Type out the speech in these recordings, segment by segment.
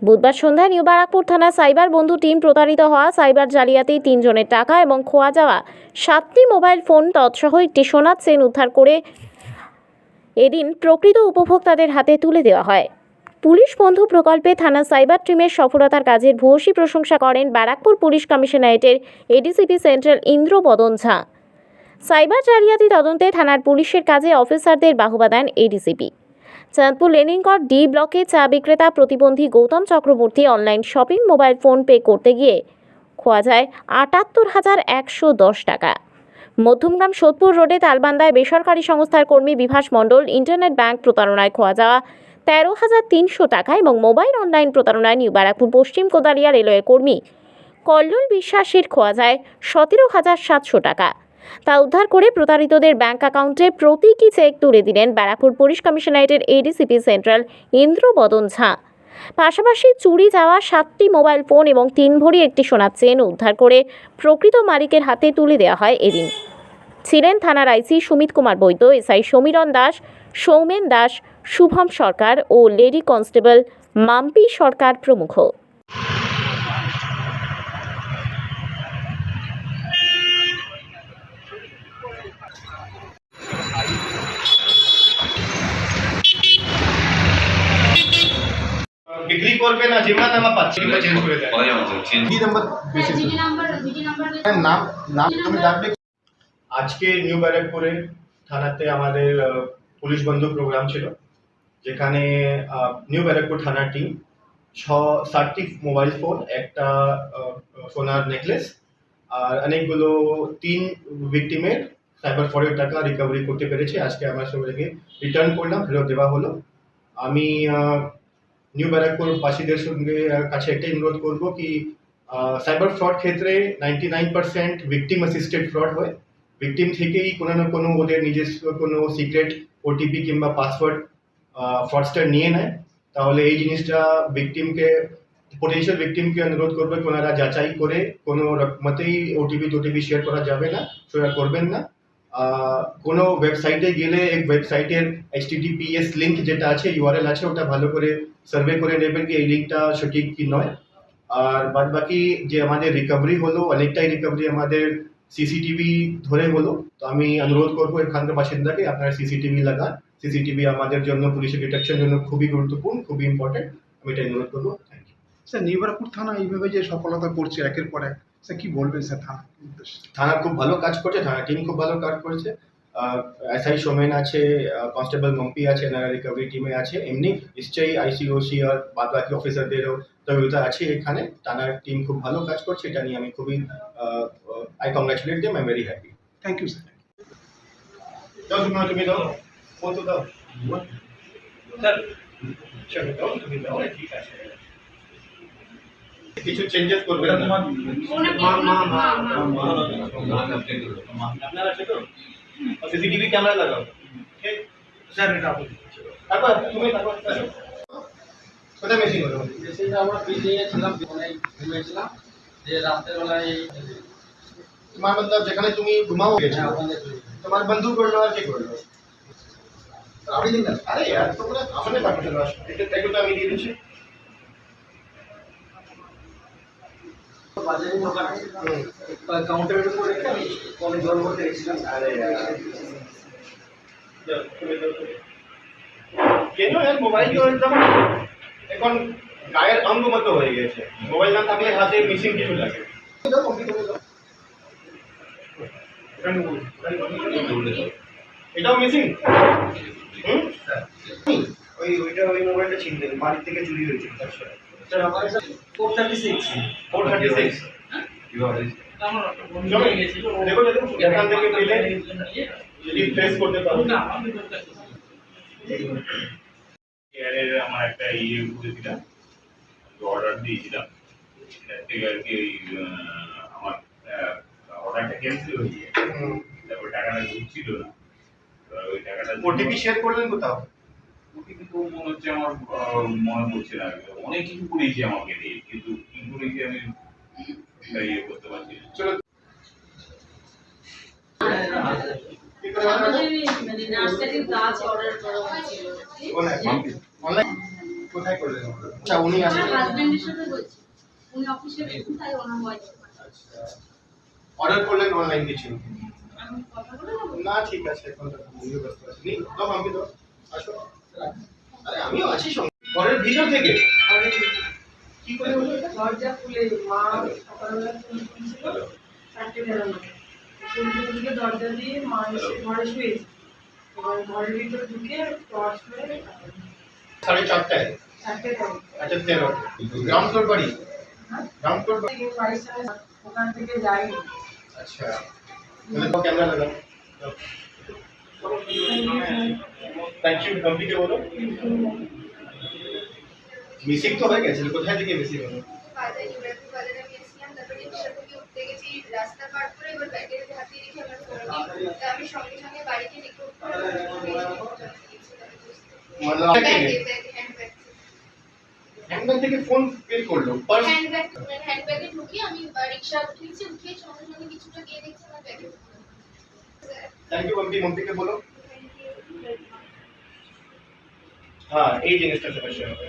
বুধবার সন্ধ্যায় নিউ ব্যারাকপুর থানা সাইবার বন্ধু টিম প্রতারিত হওয়া সাইবার জালিয়াতি 3 জনের টাকা এবং খোয়া যাওয়া 7টি মোবাইল ফোন তৎসহ একটি সোনার চেন উদ্ধার করে এদিন প্রকৃত উপভোক্তাদের হাতে তুলে দেওয়া হয়। পুলিশ বন্ধু প্রকল্পে থানা সাইবার টিমের সফলতার কাজের ভূয়সী প্রশংসা করেন ব্যারাকপুর পুলিশ কমিশনারেটের এডিসিপি সেন্ট্রাল ইন্দ্রবদন ঝা। সাইবার জালিয়াতি তদন্তে থানার পুলিশের কাজে অফিসারদের বাহবা দেন এডিসিপি। চাঁদপুর লেনিনগড় ডি ব্লকে চা বিক্রেতা প্রতিবন্ধী Gautam Chakraborty online shopping mobile phone pay করতে গিয়ে খোয়া যায় ৭৮,১১০ টাকা। মধ্যমগ্রাম সোদপুর রোডে তালবান্দায় বেসরকারি সংস্থার কর্মী বিভাস মণ্ডল ইন্টারনেট ব্যাংক প্রতারণায় খোয়া যাওয়া ১৩,৩০০ টাকা এবং মোবাইল অনলাইন প্রতারণায় নিউ ব্যারাকপুর পশ্চিম কোদালিয়া রেলওয়ে কর্মী কল্লোল বিশ্বাসের খোয়া যায় ১৭,৭০০ টাকা। তা উদ্ধার করে প্রতারিতদের ব্যাংক অ্যাকাউন্টে প্রতীকী চেক তুলে দিলেন ব্যারাকপুর পুলিশ কমিশনারেটের এডিসিপি সেন্ট্রাল ইন্দ্রবদন ঝা। পাশাপাশি চুরি যাওয়া 7টি মোবাইল ফোন এবং 3 ভরি একটি সোনার চেন উদ্ধার করে প্রকৃত মালিকের হাতে তুলে দেওয়া হয়। এদিন ছিলেন থানার আইসি সুমিত কুমার বৈদ্য, এসআই সমীরণ দাস, সৌমেন দাস, শুভম সরকার ও লেডি কনস্টেবল মাম্পি সরকার প্রমুখ। বিক্রি করবে না যেমন নামা পাচ্ছি না চেঞ্জ করে দেয় কি নাম্বার বেসিস নাম নাম তুমি ডাকবে। আজকে নিউ ব্যারাকপুরে থানাতে আমাদের পুলিশ বন্ধু প্রোগ্রাম ছিল, যেখানে নিউ ব্যারাকপুর থানার টিম 7টি মোবাইল ফোন, একটা সোনার নেকলেস আর অনেকগুলো 3 ভিকটিমের সাইবার ফ্রডের টাকা রিকভারি করতে পেরেছে। আজকে আমরা সবাইকে রিটার্ন করলাম, ফেরত দেওয়া হলো। আমি নিউ ব্যারাকপুর বাসীদের সঙ্গে কাছে একটাই অনুরোধ করব কি সাইবার ফ্রড ক্ষেত্রে 99% ভিকটিম অ্যাসিস্টেড ফ্রড হয়। ভিকটিম থেকেই কোনো না কোনো ওদের নিজস্ব কোনো সিক্রেট ওটিপি কিংবা পাসওয়ার্ড ফ্রডস্টার নিয়ে নেয়। তাহলে এই জিনিসটা পোটেনশিয়াল ভিকটিমকে অনুরোধ করবে কি ওনারা যাচাই করে কোনো মতেই ওটিপি শেয়ার করা যাবে না, শেয়ার করবেন না। কোনো ওয়েবসাইটে গেলে এক ওয়েবসাইটের HTTPS লিঙ্ক যেটা আছে, URL আছে, ওটা ভালো করে সার্ভে করে নেবেন কি এই লিঙ্কটা সঠিক কি নয়। আর বাদ বাকি যে আমাদের রিকভারি হলো, অনেকটাই রিকভারি আমাদের সিসিটিভি ধরে হলো। তো আমি অনুরোধ করবো এখানকার বাসিন্দাকে আপনারা সিসিটিভি লাগান। সিসিটিভি আমাদের জন্য পুলিশের ডিটেকশন জন্য খুবই গুরুত্বপূর্ণ, খুবই ইম্পর্টেন্ট। আমি এটা অনুরোধ করবো। Thank you sir. New Barrackpore থানা এইভাবে যে সফলতা করছে একের পর এক, স্যার কি বলবেন স্যার? থানা খুব ভালো কাজ করছে, থানা টিম খুব ভালো কাজ করছে। এসআই সোমেন আছে, কনস্টেবল মম্পি আছে, এনারা রিকভারি টিমে আছে। এমনি নিশ্চয়ই আইসিওসি আর বাদ বাকি অফিসারদেরও সহযোগিতা আছে এখানে। থানার টিম খুব ভালো কাজ করছে, এটা নিয়ে আমি খুবই I congratulate them, I am very happy. Thank you sir. দাও তুমি দাও, ফোন তো দাও স্যার। চলো দাও, তুমি দাও, ঠিক আছে। কিছু চেঞ্জেস করবে না। আপনারা আছে তো? সিসিটিভি ক্যামেরা লাগাও। ঠিক স্যার, এটা আপনি তারপর তুমি তারপর কোথায় মিসিং হলো? সেটা আমরা বিল্ডিংয়ে ছিলাম, ঘুমিয়েছিলাম যে রাত্রেবেলায় তোমার মতলব যেখানে তুমি ঘুমাও গেছো, তোমার বন্ধু করলো আর কি করলো? আপনি দিন না। আরে यार তোমরা আসলে পাঠিয়ে চলো, এটা তো আমি দিয়ে দিচ্ছি। বাজারে দোকান কাউন্টারের উপর রেখে আমি কমে জল ভরতে গেছিলাম। আরে কেন यार মোবাইল তো একদম এখন গায়ের অঙ্গ মতো হয়ে গেছে। মোবাইল না থাকলে হাতে মিসিং কিছু লাগে। এটাও মিসিং। ওই মোবাইলটা ছিনতে বাড়ি থেকে চুরি হয়েছে। স্যার আমার কাছে 436 কিভাবে দেখো এখান থেকে পেলে যদি ট্রেস করতে পারো না। এর আমার একটা করেছিলাম, অর্ডার দিয়েছিলাম, আর কি আমার অর্ডারটা ক্যান্সেল হয়ে গিয়ে তারপর টাকাটা ঢুকছিল না। ওই টাকাটা ওটিপি শেয়ার করলেন কোথাও? ওটিপি তো মনে হচ্ছে আমার মনে পড়ছে না। অনেক কিছু করেছি আমাকে দিয়ে, কিন্তু কি করেছি আমি ইয়ে করতে পারছি না। চলো আমাদের মানে নার্সারির গাছ অর্ডার করা হয়েছিল। অনলাইন কোথায় করলেন order? আচ্ছা উনি আমার আসছেন হাজবেন্ডের সাথে বলছি, উনি অফিসে গেছেন তাই ওনার ওয়াইফ। অর্ডার করলেন অনলাইন কিছু আমি কথা বলে নেবো। না ঠিক আছে এখন তো আমিও ব্যস্ত আছি নি দাও আমি দাও আসো আরে আমিও আছি সঙ্গে ঘরের ভিতর থেকে কি করে হলো এটা দরজা খুলে মা সকালবেলা ফোন করছিল 4:11 ফোন থেকে দরজা দিয়ে মা এসে ঘরে শুয়েছে। এবার ঘরের ভিতর ঢুকে টর্চ মেরে 4:30 4টে টাইম আচ্ছা 13 গ্রাউন্ড ফ্লোর বাড়ি গ্রাউন্ড ফ্লোর বাড়ি বাড়ির সামনে ওখান থেকে যাইনি। अच्छा मैंने तो कैमरा लगा थैंक यू कंपनी के बोलो মিসিং তো হয়ে গেছিল কোথায় থেকে মিসিং হলো বাজারে ইব্রাহিম বাজারে আমি এসেছিলাম তারপর রিক্সা থেকে উঠতে গেছি রাস্তা পার করে এবার ব্যাগের হাতে রেখে আমার ফোন তা আমি সঙ্গে সঙ্গে বাড়িতে রিপোর্ট করে मतलब হ্যান্ডব্যাগ থেকে ফোন বের করলো पर হ্যান্ডব্যাগে ঢুকিয়ে আমি রিক্সা উঠিয়েছি উঠিয়ে সঙ্গে সঙ্গে কিছুটা গিয়ে দেখছি আমার ব্যাগে थैंक यू मम्मी के बोलो हाँ এই জিনিসটা সমস্যা হবে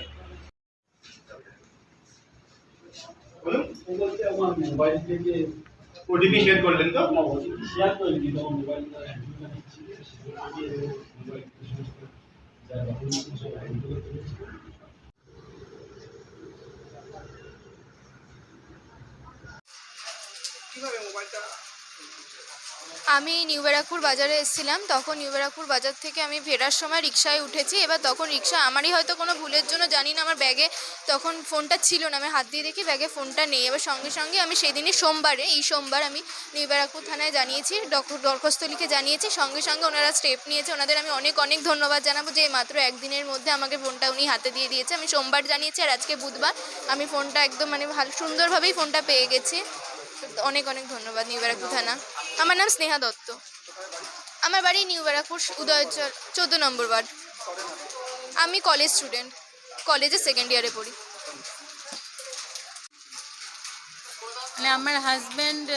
বলুন ও বলতে আমার মোবাইল থেকে ওটিপি শেয়ার করলেন তো আমার ওটিপি শেয়ার করে দিই তখন মোবাইলটা হ্যান্ডেল দিচ্ছি মোবাইল যা ডকুমেন্ট সব হ্যান্ডেল করে দিয়েছি। কিভাবে মোবাইলটা আমি নিউ ব্যারাকপুর বাজারে এসেছিলাম, তখন নিউ ব্যারাকপুর বাজার থেকে আমি ফেরার সময় রিক্সায় উঠেছি। এবার তখন রিক্সা আমারই হয়তো কোনো ভুলের জন্য জানি না আমার ব্যাগে তখন ফোনটা ছিল না, আমি হাত দিয়ে দেখি ব্যাগে ফোনটা নেই। এবার সঙ্গে সঙ্গে আমি সেদিনই এই সোমবার আমি নিউ ব্যারাকপুর থানায় জানিয়েছি, দরখাস্ত লিখে জানিয়েছি। সঙ্গে সঙ্গে ওনারা স্টেপ নিয়েছে, ওনাদের আমি অনেক অনেক ধন্যবাদ জানাবো যে মাত্র একদিনের মধ্যে আমাকে ফোনটা উনি হাতে দিয়ে দিয়েছে। আমি সোমবার জানিয়েছি আর আজকে বুধবার, আমি ফোনটা একদম মানে ভালো সুন্দরভাবেই ফোনটা পেয়ে গেছি। অনেক অনেক ধন্যবাদ নিউ ব্যারাকপুর থানা। আমার নাম স্নেহা দত্ত, আমার বাড়ি নিউ ব্যারাকপুর উদয়চর 14 নম্বর ওয়ার্ড। আমি কলেজ স্টুডেন্ট, কলেজে সেকেন্ড ইয়ারে পড়ি। মানে আমার হাজব্যান্ড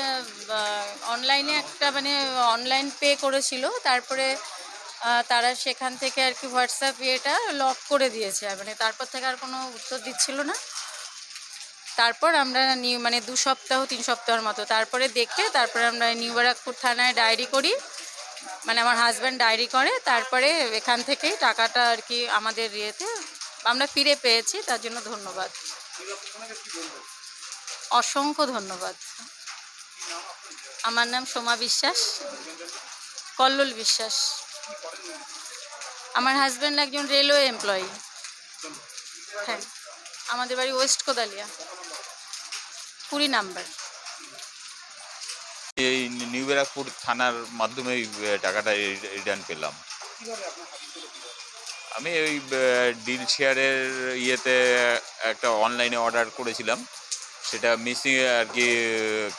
অনলাইনে একটা মানে অনলাইন পে করেছিল, তারপরে তারা সেখান থেকে আর কি হোয়াটসঅ্যাপ ইয়েটা লক করে দিয়েছে, মানে তারপর থেকে আর কোনো উত্তর দিচ্ছিল না। তারপর আমরা মানে 2 সপ্তাহ 3 সপ্তাহের মতো তারপরে দেখে তারপরে আমরা নিউ ব্যারাকপুর থানায় ডায়েরি করি, মানে আমার হাজব্যান্ড ডায়েরি করে। তারপরে এখান থেকেই টাকাটা আর কি আমাদের ইয়েতে আমরা ফিরে পেয়েছি, তার জন্য ধন্যবাদ, অসংখ্য ধন্যবাদ। আমার নাম সোমা বিশ্বাস, কল্লোল বিশ্বাস। আমার হাজব্যান্ড একজন রেলওয়ে এমপ্লয়ি। হ্যাঁ, আমাদের বাড়ি ওয়েস্ট কোদালিয়া 20 নাম্বার। এই নিউ ব্যারাকপুর থানার মাধ্যমে টাকাটা রিটার্ন পেলাম। আমি ওই ডিল শেয়ারের ইয়েতে একটা অনলাইনে অর্ডার করেছিলাম, সেটা মিসিং আর কি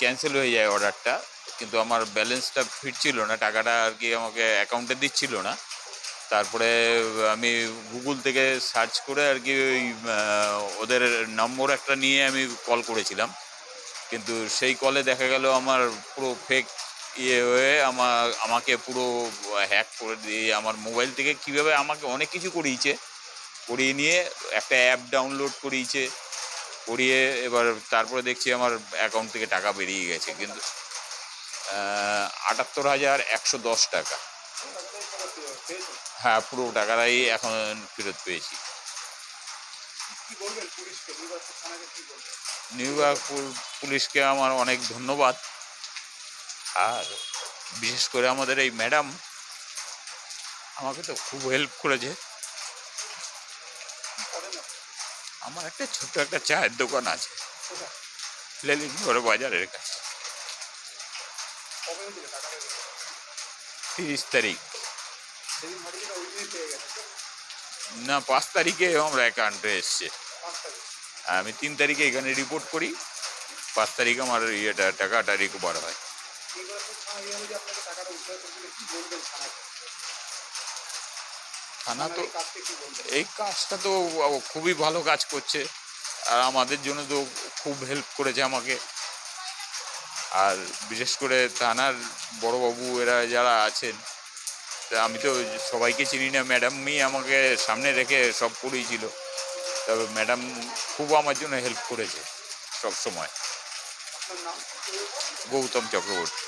ক্যান্সেল হয়ে যায় অর্ডারটা, কিন্তু আমার ব্যালেন্সটা ফিরছিল না, টাকাটা আর কি আমাকে অ্যাকাউন্টে দিচ্ছিল না। তারপরে আমি গুগল থেকে সার্চ করে আর কি ওই ওদের নম্বর একটা নিয়ে আমি কল করেছিলাম, কিন্তু সেই কলে দেখা গেল আমার পুরো ফেক ইয়ে হয়ে আমাকে পুরো হ্যাক করে দিয়ে আমার মোবাইল থেকে কীভাবে আমাকে অনেক কিছু করিয়ে নিয়ে একটা অ্যাপ ডাউনলোড করিয়ে এবার তারপরে দেখছি আমার অ্যাকাউন্ট থেকে টাকা বেরিয়ে গেছে, কিন্তু ৭৮,১১১ টাকা। হ্যাঁ, পুরো টাকাটাই এখন ফেরত পেয়েছি। নিউ ব্যারাকপুর পুলিশকে আমার অনেক ধন্যবাদ, আর বিশেষ করে আমাদের এই ম্যাডাম আমাকে তো খুব হেল্প করেছে। আমার একটা ছোট্ট একটা চায়ের দোকান আছে লেলিনগড় বাজারের কাছে। 30 তারিখ না 5 তারিখে আমরা অ্যাকাউন্টে এসছে। আমি 3 তারিখে এখানে রিপোর্ট করি, 5 তারিখ আমার টাকাটা রিকভার হয়। থানা তো এই কাজটা তো খুবই ভালো কাজ করছে, আর আমাদের জন্য তো খুব হেল্প করেছে আমাকে। আর বিশেষ করে থানার বড়বাবু এরা যারা আছেন, আমি তো সবাইকে চিনি না, ম্যাডামই আমাকে সামনে রেখে সব করিয়েছিল। তবে ম্যাডাম খুব আমার জন্য হেল্প করেছে সব সময়। গৌতম চক্রবর্তী।